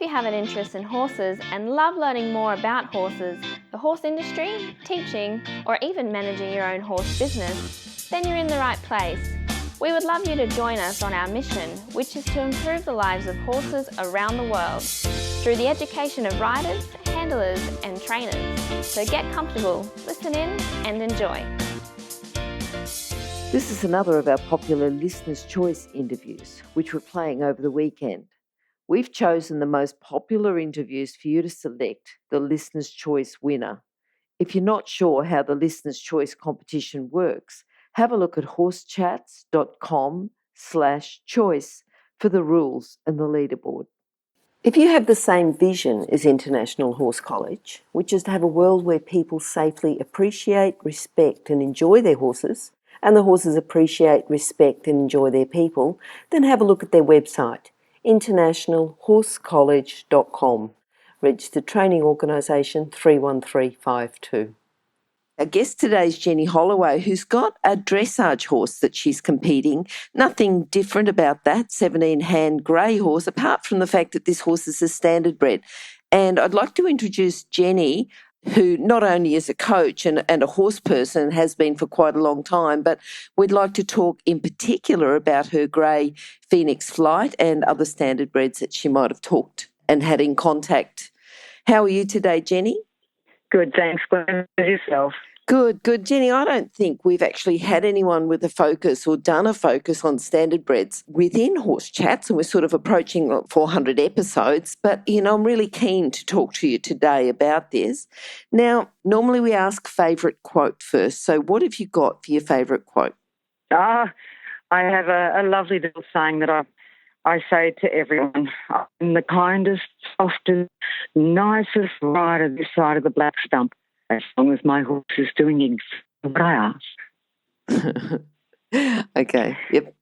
you have an interest in horses and love learning more about horses, the horse industry, teaching, or even managing your own horse business, then you're in the right place. We would love you to join us on our mission, which is to improve the lives of horses around the world through the education of riders, handlers, and trainers. So get comfortable, listen in, and enjoy. This is another of our popular Listener's Choice interviews, which we're playing over the weekend. We've chosen the most popular interviews for you to select the Listener's Choice winner. If you're not sure how the Listener's Choice competition works, have a look at horsechats.com/choice for the rules and the leaderboard. If you have the same vision as International Horse College, which is to have a world where people safely appreciate, respect and enjoy their horses, and the horses appreciate, respect and enjoy their people, then have a look at their website, internationalhorsecollege.com, registered training organisation 31352. Our guest today is Glenys Holloway, who's got a dressage horse that she's competing. Nothing different about that 17-hand grey horse, apart from the fact that this horse is a standard-bred. And I'd like to introduce Glenys, who not only is a coach and a horse person, has been for quite a long time, but we'd like to talk in particular about her grey Phoenix Flight and other standard-breds that she might have talked and had in contact. How are you today, Glenys? Good, thanks, Glenn. Yourself? Good. Glenys, I don't think we've actually had anyone with a focus or done a focus on standard-breds within Horse Chats, and we're sort of approaching 400 episodes. But, I'm really keen to talk to you today about this. Now, normally we ask favourite quote first. So what have you got for your favourite quote? I have a lovely little saying that I say to everyone. I'm the kindest, softest, nicest rider this side of the black stump, as long as my horse is doing exactly what I ask. Okay, yep.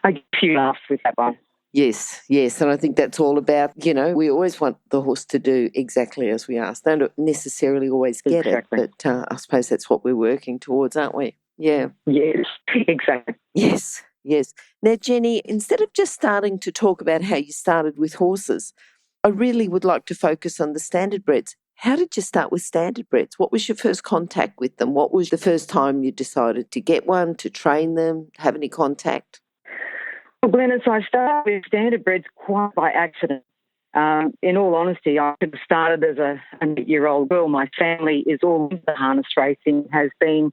I get a few laughs with that one. Yes, and I think that's all about, we always want the horse to do exactly as we ask. They don't necessarily always get exactly. it, but I suppose that's what we're working towards, aren't we? Yeah. Yes, exactly. Yes. Now, Glenys, instead of just starting to talk about how you started with horses, I really would like to focus on the standard-breds. How did you start with standard-breds? What was your first contact with them? What was the first time you decided to get one, to train them, have any contact? Well, Glenys, I started with standard-breds quite by accident. In all honesty, I could have started as an 8-year-old girl. My family is all into harness racing, has been,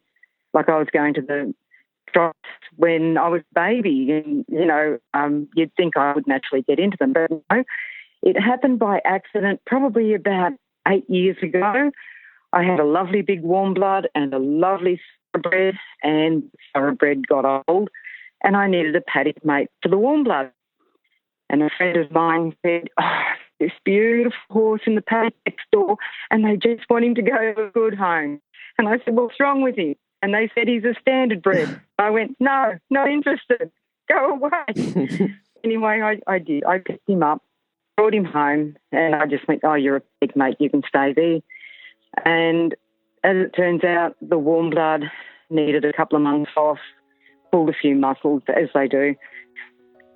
like I was going to the trot when I was a baby, and you'd think I would naturally get into them, but no, it happened by accident. Probably about 8 years ago, I had a lovely big warm blood and a lovely thoroughbred, and the thoroughbred got old, and I needed a paddock mate for the warm blood. And a friend of mine said, this beautiful horse in the paddock next door, and they just want him to go to a good home. And I said, what's wrong with him? And they said, he's a standard-bred. I went, no, not interested. Go away. Anyway, I did. I picked him up, brought him home, and I just went, you're a big mate, you can stay there. And as it turns out, the warm blood needed a couple of months off, pulled a few muscles, as they do.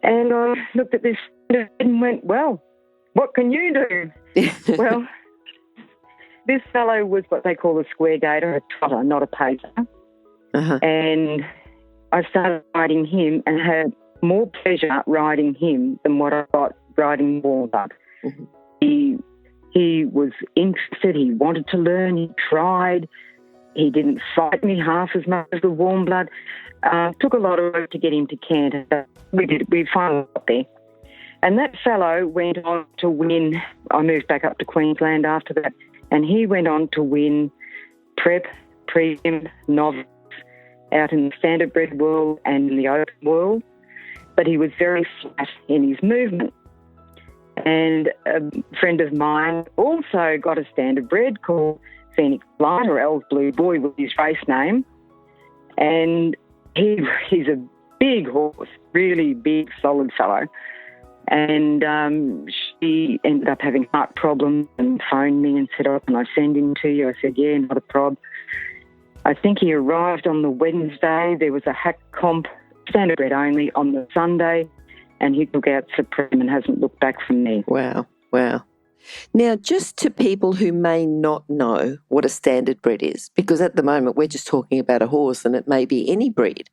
And I looked at this and went, well, what can you do? Well, this fellow was what they call a square gaiter, a trotter, not a pacer. Uh-huh. And I started riding him and had more pleasure riding him than what I got riding warm blood. Mm-hmm. He was interested. He wanted to learn. He tried. He didn't fight me half as much as the warm blood. Took a lot of work to get him to Canter. But we finally got there. And that fellow went on to win. I moved back up to Queensland after that, and he went on to win prep, premium, novice out in the standard-bred world and in the open world. But he was very flat in his movement. And a friend of mine also got a standard-bred called Phoenix Flight, or L's Blue Boy was his race name. And he's a big horse, really big, solid fellow. And she ended up having heart problems and phoned me and said, can I send him to you? I said, yeah, not a prob. I think he arrived on the Wednesday. There was a hack comp, standard-bred only, on the Sunday, and he took out Supreme and hasn't looked back from there. Wow. Wow. Now, just to people who may not know what a standard-bred is, because at the moment we're just talking about a horse and it may be any breed,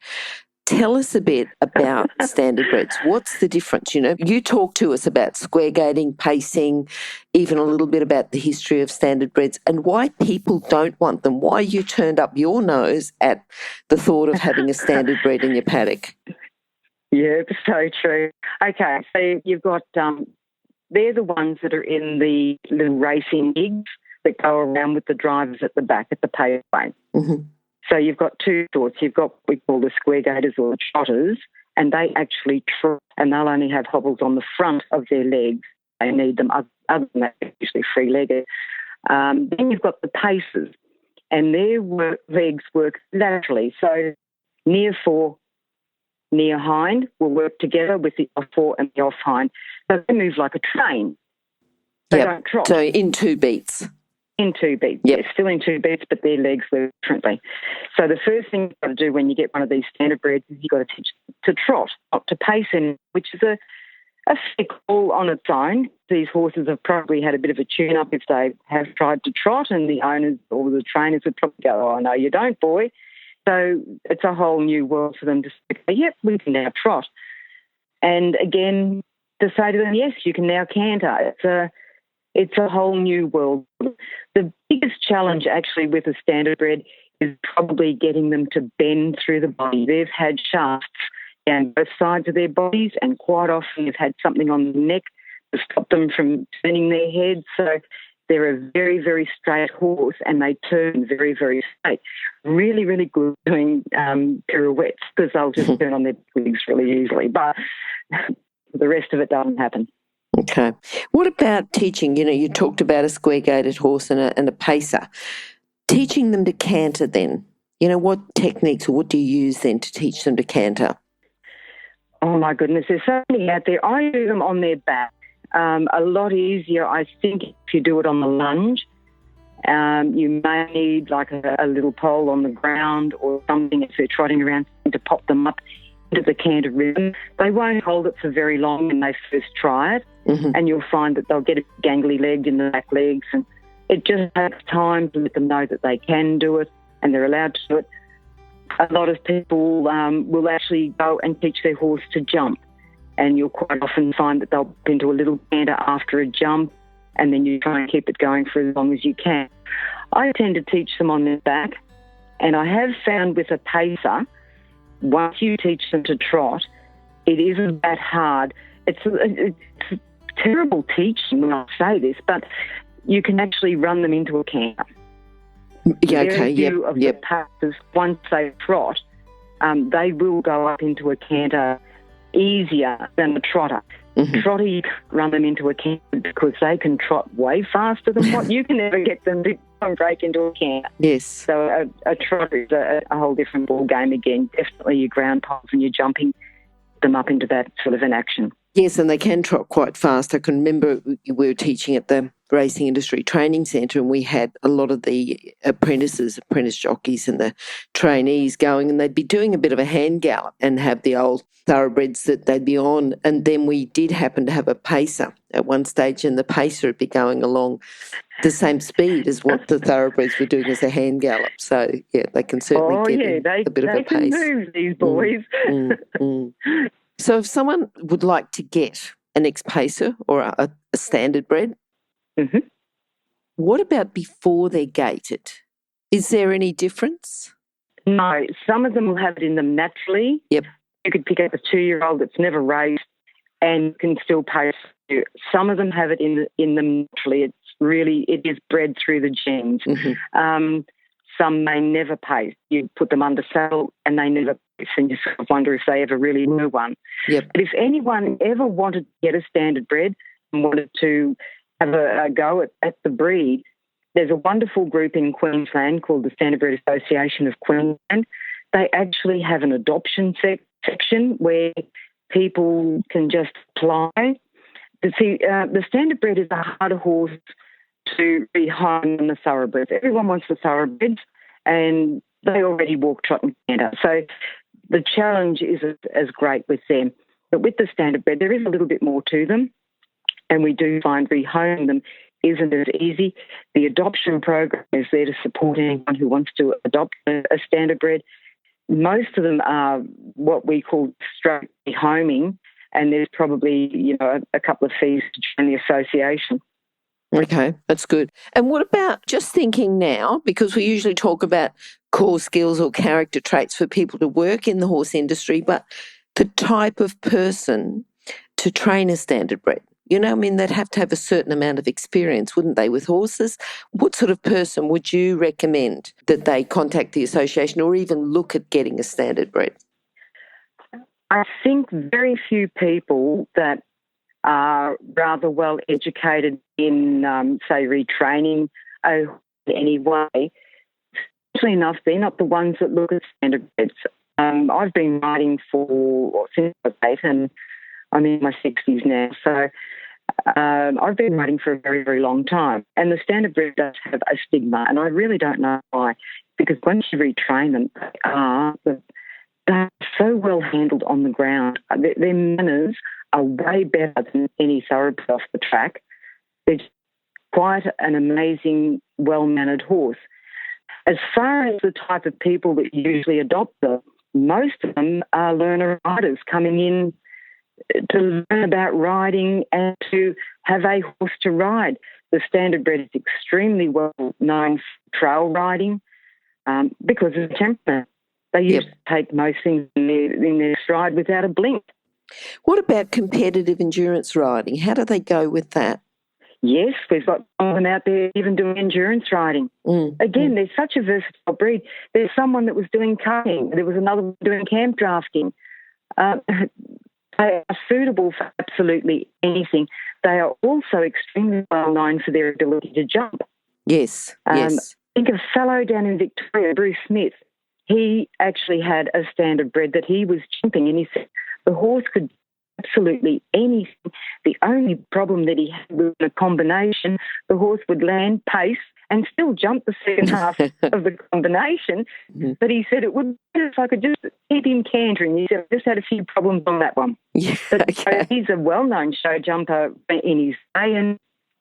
tell us a bit about standard-breds. What's the difference? You know, you talk to us about square gating, pacing, even a little bit about the history of standard-breds and why people don't want them, why you turned up your nose at the thought of having a standard-bred in your paddock. Yeah, so true. Okay, so you've got, they're the ones that are in the little racing gigs that go around with the drivers at the back at the paveway. Mm-hmm. So you've got two sorts. You've got what we call the square gators or the trotters, and they actually trot, and they'll only have hobbles on the front of their legs. They need them. Other than that, they're usually free-legged. Then you've got the pacers, and their legs work laterally. So near fore, near hind will work together with the off fore and the off hind. So they move like a train. They don't trot. So in 2 beats. In 2 beats. Yep. Yeah, still in 2 beats, but their legs work differently. So the first thing you've got to do when you get one of these standard-breds is you've got to teach to trot, not to pace in, which is a fair call on its own. These horses have probably had a bit of a tune-up if they have tried to trot, and the owners or the trainers would probably go, oh, no, you don't, boy. So it's a whole new world for them to say, yep, we can now trot. And again, to say to them, yes, you can now canter. It's a whole new world. The biggest challenge actually with a standard-bred is probably getting them to bend through the body. They've had shafts down both sides of their bodies, and quite often they've had something on the neck to stop them from turning their heads. So they're a very, very straight horse, and they turn very, very straight. Really, really good doing pirouettes because they'll just turn on their legs really easily. But the rest of it doesn't happen. Okay. What about teaching? You know, you talked about a square-gated horse and a pacer. Teaching them to canter then. You know, what techniques or what do you use then to teach them to canter? Oh, my goodness. There's so many out there. I do them on their back. A lot easier, I think, if you do it on the lunge. You may need like a little pole on the ground or something if they're trotting around to pop them up into the canter rhythm. They won't hold it for very long when they first try it, and you'll find that they'll get a gangly leg in the back legs, and it just takes time to let them know that they can do it and they're allowed to do it. A lot of people will actually go and teach their horse to jump, and you'll quite often find that they'll put into a little canter after a jump, and then you try and keep it going for as long as you can. I tend to teach them on their back, and I have found with a pacer, once you teach them to trot, it isn't that hard. It's terrible teaching when I say this, but you can actually run them into a canter. Yeah, okay, The pacers, once they trot, they will go up into a canter easier than the trotter. Trotter, you can't run them into a canter because they can trot way faster than what you can ever get them to break into a canter. Yes. So a trotter is a whole different ball game again. Definitely your ground poles and your jumping them up into that sort of an action. Yes, and they can trot quite fast. I can remember we were teaching at the Racing Industry Training Centre, and we had a lot of the apprentice jockeys and the trainees going, and they'd be doing a bit of a hand gallop and have the old thoroughbreds that they'd be on. And then we did happen to have a pacer at one stage, and the pacer would be going along the same speed as what the thoroughbreds were doing as a hand gallop. So, yeah, they can certainly get a bit of a pace. They can move, these boys. So if someone would like to get an ex-pacer or a standard-bred, what about before they're gated? Is there any difference? No, some of them will have it in them naturally. Yep. You could pick up a 2-year-old that's never raced and can still pace you. Some of them have it in them naturally. It is bred through the genes. Some may never pace. You put them under saddle and they never pace, and you sort of wonder if they ever really were one. Yep. But if anyone ever wanted to get a standard-bred and wanted to have a go at the breed, there's a wonderful group in Queensland called the Standard-bred Association of Queensland. They actually have an adoption section where people can just apply. The standard-bred is a harder horse to be higher than the thoroughbreds. Everyone wants the thoroughbreds, and they already walk, trot and canter. So the challenge is as great with them. But with the standard-bred, there is a little bit more to them. And we do find rehoming them isn't as easy. The adoption program is there to support anyone who wants to adopt a standardbred. Most of them are what we call straight rehoming, and there's probably, a couple of fees to join the association. Okay, that's good. And what about just thinking now, because we usually talk about core skills or character traits for people to work in the horse industry, but the type of person to train a standardbred? They'd have to have a certain amount of experience, wouldn't they, with horses? What sort of person would you recommend that they contact the association or even look at getting a standardbred? I think very few people that are rather well educated in, say, retraining anyway, especially enough, they're not the ones that look at standardbreds. I've been riding since I was 8, and I'm in my 60s now, so I've been riding for a very, very long time. And the standardbred does have a stigma, and I really don't know why, because once you retrain them, they're so well handled on the ground. Their manners are way better than any thoroughbred off the track. They're quite an amazing, well-mannered horse. As far as the type of people that usually adopt them, most of them are learner riders coming in to learn about riding and to have a horse to ride. The standardbred is extremely well known for trail riding because of the temperament. They used to take most things in their stride without a blink. What about competitive endurance riding? How do they go with that? Yes, we've got some of them out there even doing endurance riding. Again, they're such a versatile breed. There's someone that was doing cutting. There was another one doing camp drafting. They are suitable for absolutely anything. They are also extremely well known for their ability to jump. Yes, yes. Think of a fellow down in Victoria, Bruce Smith. He actually had a standardbred that he was jumping, and he said the horse could absolutely anything. The only problem that he had was a combination. The horse would land, pace, and still jump the second half of the combination. But he said it would be better if I could just keep him cantering. He said, I just had a few problems on that one. But he's a well-known show jumper in his day, and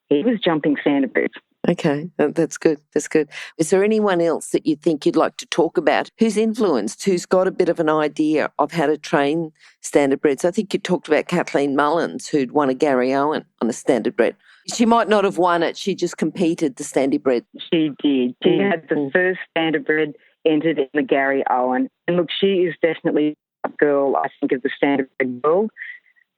he was jumping standardbreds. Okay, that's good. That's good. Is there anyone else that you think you'd like to talk about who's influenced, who's got a bit of an idea of how to train standardbreds? I think you talked about Kathleen Mullins, who'd won a Gary Owen on a standardbred. She might not have won it. She just competed the standardbred. She did. She had the first standardbred entered in the Gary Owen. And look, she is definitely a girl, I think, of the standardbred world.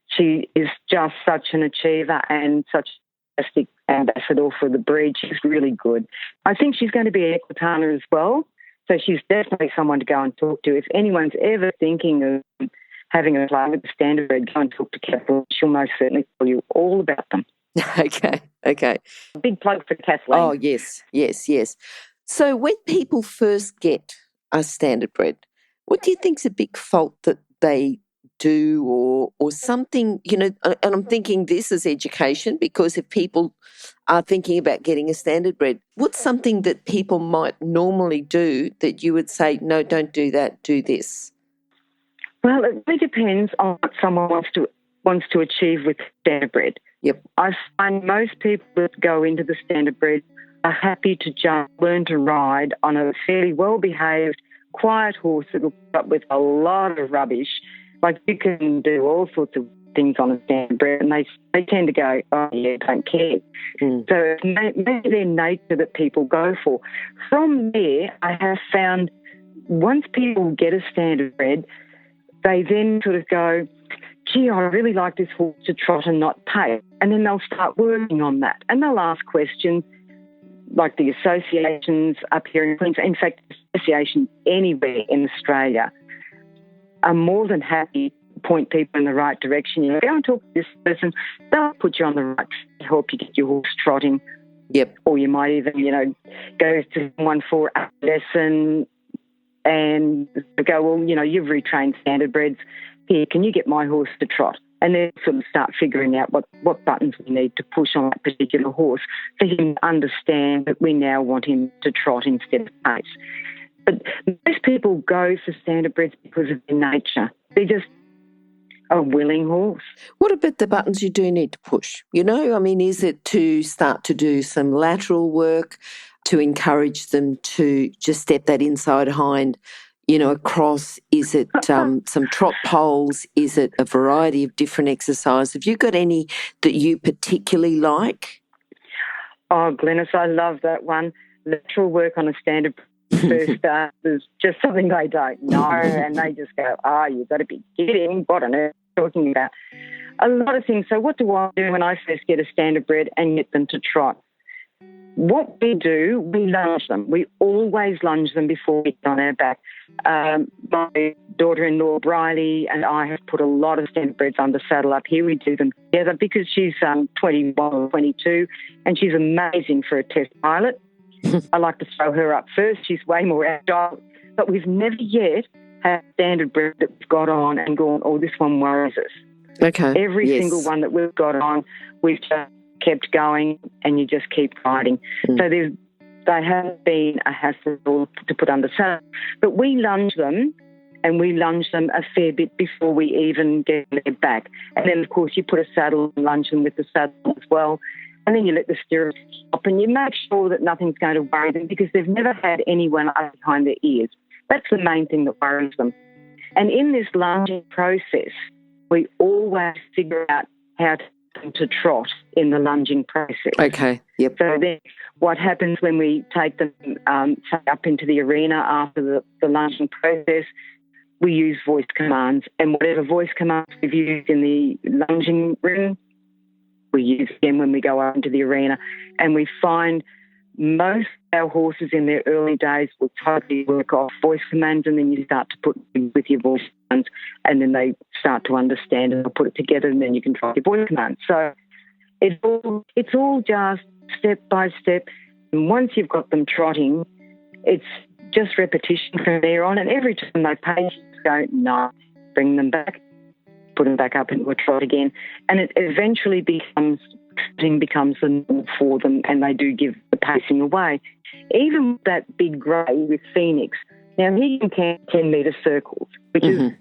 She is just such an achiever and such a fantastic ambassador for the breed. She's really good. I think she's going to be an equitana as well. So she's definitely someone to go and talk to. If anyone's ever thinking of having a play with the standardbred, go and talk to Kathleen. She'll most certainly tell you all about them. Okay. Big plug for Kathleen. Oh, yes. So when people first get a standardbred, what do you think's a big fault that they do or something, and I'm thinking this is education, because if people are thinking about getting a standardbred, what's something that people might normally do that you would say, no, don't do that, do this? Well, it really depends on what someone wants to achieve with standardbred. Yep. I find most people that go into the standardbred are happy to just learn to ride on a fairly well-behaved, quiet horse that will put up with a lot of rubbish. Like, you can do all sorts of things on a standardbred, and they tend to go, oh, yeah, don't care. So it's maybe their nature that people go for. From there, I have found once people get a standardbred, they then sort of go, gee, I really like this horse to trot and not pace. And then they'll start working on that. And they'll ask questions like the associations up here in Queensland. In fact, associations anywhere in Australia are more than happy to point people in the right direction. You know, go and talk to this person. They'll put you on the right track to help you get your horse trotting. Yep. Or you might even, go to someone for a lesson and go, well, you've retrained standardbreds. Here, can you get my horse to trot? And then sort of start figuring out what buttons we need to push on that particular horse for him to understand that we now want him to trot instead of pace. But most people go for standardbreds because of their nature. a willing horse. What about the buttons you do need to push? Is it to start to do some lateral work to encourage them to just step that inside hind, across? Is it some trot poles? Is it a variety of different exercises? Have you got any that you particularly like? Oh, Glenys, I love that one. Lateral work on a standard first start is just something they don't know, and they just go, you've got to be kidding. What on earth are you talking about? A lot of things. So what do I do when I first get a standard-bred and get them to trot? What we do, we lunge them. We always lunge them before we get on our back. My daughter-in-law, Briley, and I have put a lot of standard-breds under saddle up here. We do them together because she's 21 or 22, and she's amazing for a test pilot. I like to throw her up first. She's way more agile. But we've never yet had a standard-bred that we've got on and gone, this one worries us. Okay. Every single one that we've got on, we've just kept going, and you just keep riding. So they haven't been a hassle to put under saddle. But we lunge them, and we lunge them a fair bit before we even get their back. And then, of course, you put a saddle and lunge them with the saddle as well. And then you let the stirrups stop, and you make sure that nothing's going to worry them because they've never had anyone up behind their ears. That's the main thing that worries them. And in this lunging process, we always figure out how to get them to trot in the lunging process. Okay, yep. So then what happens when we take them up into the arena after the lunging process, we use voice commands. And whatever voice commands we've used in the lunging ring, we use again when we go out into the arena. And we find most of our horses in their early days will totally work off voice commands, and then you start to put them with your voice commands, and then they start to understand and put it together, and then you can try your voice commands. So it's all just step by step. And once you've got them trotting, it's just repetition from there on. And every time they pace, you go, no, bring them back, put them back up into a trot again. And it eventually becomes the norm for them, and they do give the pacing away. Even with that big grey with Phoenix, now he can count 10-metre circles, which is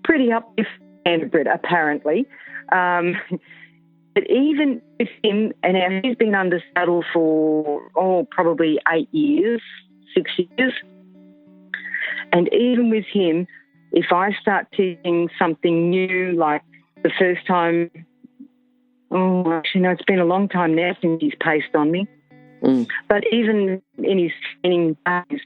pretty up with Standard-bred, apparently. But even with him, and now he's been under saddle for, probably 8 years, 6 years. And even with him, if I start teaching something new, like the first time, it's been a long time now since he's paced on me. But even in his training days,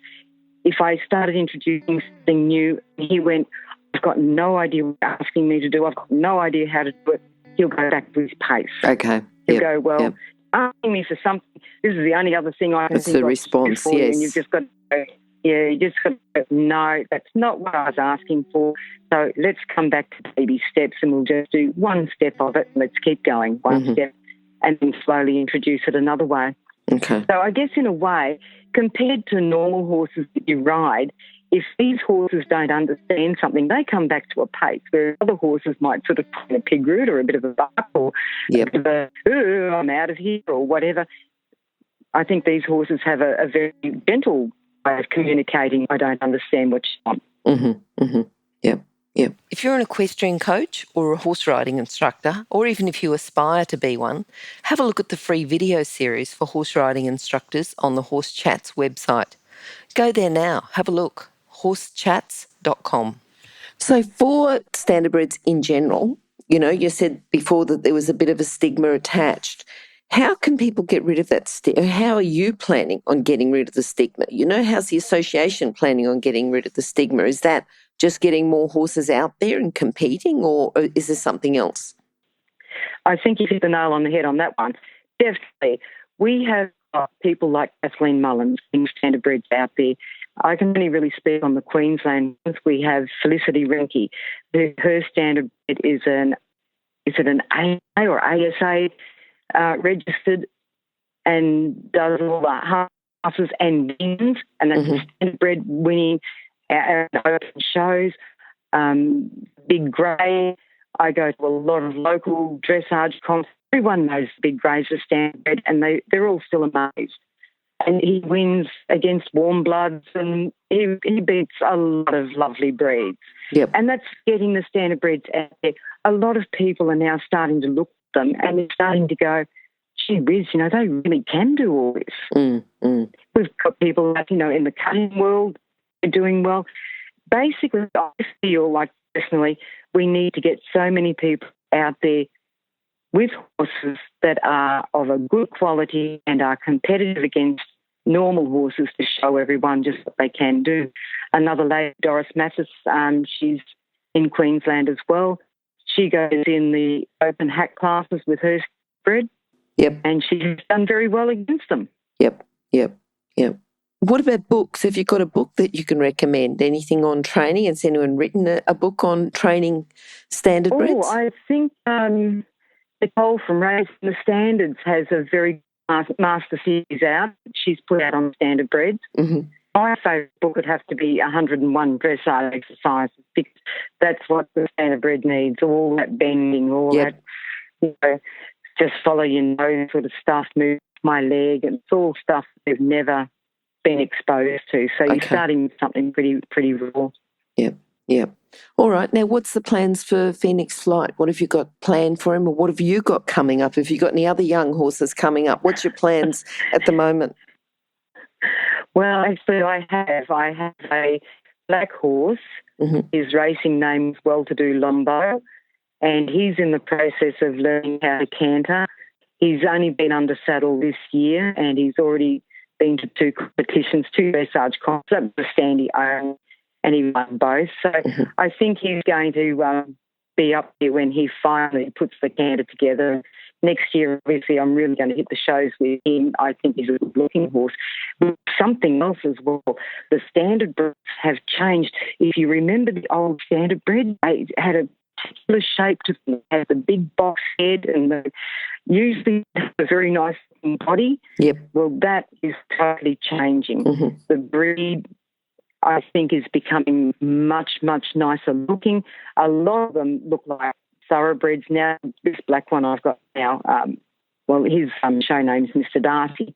if I started introducing something new, he went, I've got no idea what you're asking me to do. I've got no idea how to do it. He'll go back to his pace. Okay. He'll go, asking me for something, this is the only other thing I can That's think of. the response, yes. And you've just got to go, you just got to go, no, that's not what I was asking for. So let's come back to baby steps, and we'll just do one step of it, and let's keep going, one step, and then slowly introduce it another way. Okay. So I guess in a way, compared to normal horses that you ride, if these horses don't understand something, they come back to a pace, where other horses might sort of put in a pig root or a bit of a bark or a bit of a, I'm out of here or whatever. I think these horses have a very gentle way of communicating. I don't understand what you want. Yeah. If you're an equestrian coach or a horse riding instructor, or even if you aspire to be one, have a look at the free video series for horse riding instructors on the Horse Chats website. Go there now, have a look, horsechats.com. So for standardbreds in general, you said before that there was a bit of a stigma attached. How can people get rid of that stigma? How are you planning on getting rid of the stigma? How's the association planning on getting rid of the stigma? Is that just getting more horses out there and competing, or is there something else? I think you hit the nail on the head on that one. Definitely. We have people like Kathleen Mullins, standard-breds out there. I can only really speak on the Queensland. We have Felicity Renke. Her standard-bred is an AA or ASA registered, and does all the halves and wins, and that's standard-bred winning our open shows. Big Grey, I go to a lot of local dressage comps. Everyone knows Big Grey's a standard, and they're all still amazed. And he wins against warm bloods, and he beats a lot of lovely breeds. Yep. And that's getting the standard-breds out there. A lot of people are now starting to look at them and they're starting to go, gee whiz, they really can do all this. We've got people like, in the cutting world doing well. Basically, I feel like personally we need to get so many people out there with horses that are of a good quality and are competitive against normal horses to show everyone just what they can do. Another lady, Doris Mathis, she's in Queensland as well. She goes in the open hack classes with her bred. Yep. And she's done very well against them. Yep. What about books? Have you got a book that you can recommend? Anything on training? Has anyone written a book on training standard-breds? Oh, I think Nicole from Racing the Standards has a very master series out. She's put out on standard-breds. Mm-hmm. My favourite book would have to be 101 dressage exercises because that's what the standard-bred needs, all that bending, all that, just follow your nose sort of stuff, move my leg, and it's all stuff they've never been exposed to. So you're starting with something pretty raw. Yep. All right. Now, what's the plans for Phoenix Flight? What have you got planned for him, or what have you got coming up? Have you got any other young horses coming up? What's your plans at the moment? Well, actually, I have a black horse. Mm-hmm. His racing name is Well-to-Do Lombo, and he's in the process of learning how to canter. He's only been under saddle this year, and he's already been to 2 competitions, 2 dressage comps, that was the Standy own, and he won both. So I think he's going to be up there when he finally puts the canter together. Next year, obviously, I'm really going to hit the shows with him. I think he's a good-looking horse. Something else as well, the standard-breds have changed. If you remember the old standard-bred, they had a particular shape to them. They had the big box head and usually a very nice body. Yep. Well, that is totally changing. Mm-hmm. The breed, I think, is becoming much, much nicer looking. A lot of them look like thoroughbreds now. This black one I've got now, his show name's Mr. Darcy.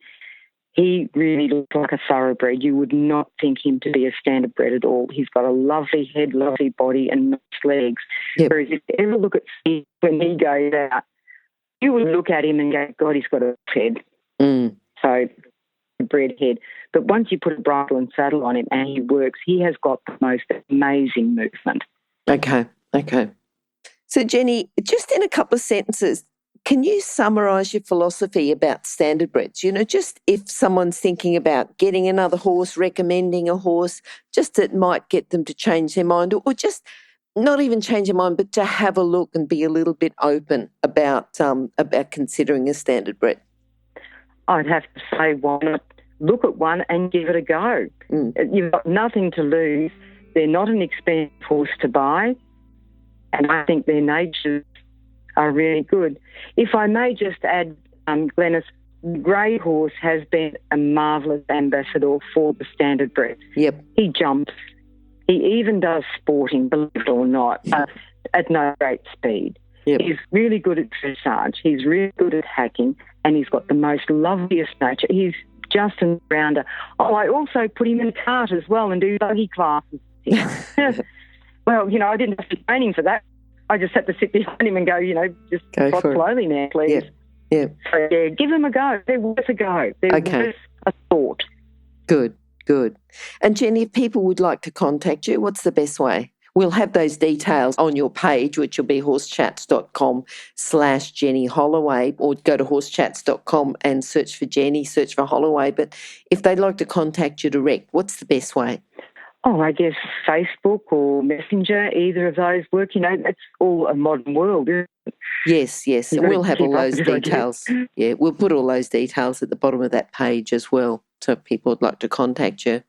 He really looks like a thoroughbred. You would not think him to be a standard-bred at all. He's got a lovely head, lovely body, and nice legs. Yep. Whereas if you ever look at Steve when he goes out, you would look at him and go, God, he's got a head. So, bred head. But once you put a bridle and saddle on him and he works, he has got the most amazing movement. Okay. So, Jenny, just in a couple of sentences, can you summarise your philosophy about standard-breds? Just if someone's thinking about getting another horse, recommending a horse, just that might get them to change their mind, or just not even change their mind, but to have a look and be a little bit open about considering a standard-bred. I'd have to say, why not look at one and give it a go? You've got nothing to lose. They're not an expensive horse to buy, and I think their natures are really good. If I may just add, Glenys, Grey Horse has been a marvellous ambassador for the standard-bred. Yep. He jumps. He even does sporting, believe it or not, at no great speed. Yep. He's really good at dressage. He's really good at hacking, and he's got the most loveliest nature. He's just an rounder. Oh, I also put him in a cart as well and do buggy classes. Well, I didn't have to training for that. I just had to sit behind him and go, just trot slowly now, please. Yeah. So, give them a go. They're worth a go. They're worth a thought. Good. And Jenny, if people would like to contact you, what's the best way? We'll have those details on your page, which will be horsechats.com/Jenny Holloway, or go to horsechats.com and search for Jenny, search for Holloway. But if they'd like to contact you direct, what's the best way? Oh, I guess Facebook or Messenger, either of those work. That's all a modern world, isn't it? Yes. And we'll have all those details. Yeah, we'll put all those details at the bottom of that page as well, so if people would like to contact you.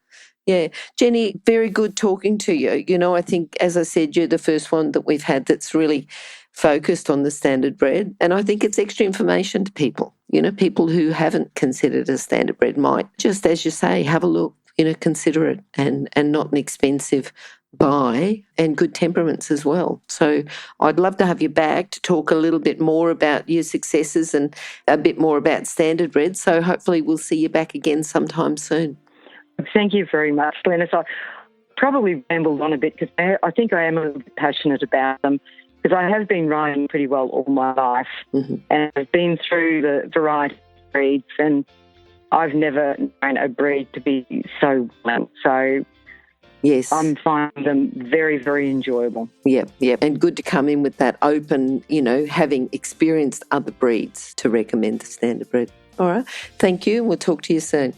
Yeah. Jenny, very good talking to you. I think, as I said, you're the first one that we've had that's really focused on the standard-bred, and I think it's extra information to people. People who haven't considered a standard-bred might, just as you say, have a look. Consider it, and not an expensive buy, and good temperaments as well. So I'd love to have you back to talk a little bit more about your successes and a bit more about standard-bred. So hopefully we'll see you back again sometime soon. Thank you very much, Glenys. I probably rambled on a bit because I think I am a little bit passionate about them, because I have been riding pretty well all my life, and I've been through the variety of breeds, and I've never known a breed to be so well. So yes, I'm finding them very, very enjoyable. Yep. And good to come in with that open, having experienced other breeds to recommend the Standard-bred. All right. Thank you. We'll talk to you soon.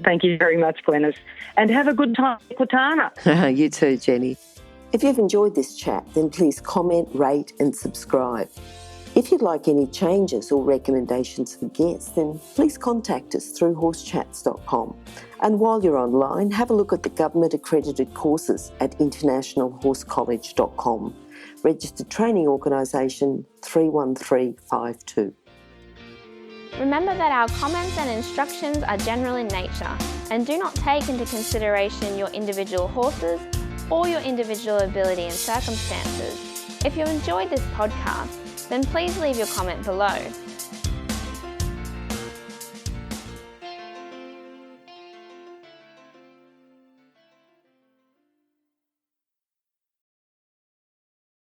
Thank you very much, Glenys. And have a good time, Equitana. You too, Jenny. If you've enjoyed this chat, then please comment, rate and subscribe. If you'd like any changes or recommendations for guests, then please contact us through horsechats.com. And while you're online, have a look at the government-accredited courses at internationalhorsecollege.com. Registered Training Organisation 31352. Remember that our comments and instructions are general in nature and do not take into consideration your individual horses or your individual ability and circumstances. If you enjoyed this podcast, then please leave your comment below.